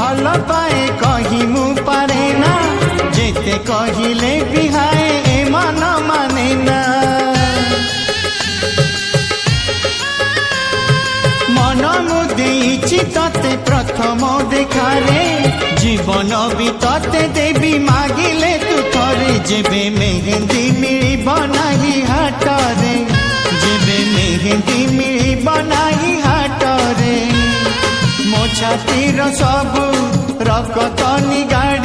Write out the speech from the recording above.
भल पाए कही मु पारे ना जेते कहिले बिहाए ए मन माने ना मन मु देइछि तते प्रथम देखारे जीवन भी तते देवी मागिले तू थरे जेबे मेहंदी मिलिब नाही हाटरे जेबे मेहंदी मिलिब नाही हाटरे मो छातीर सबु रकत निगाड़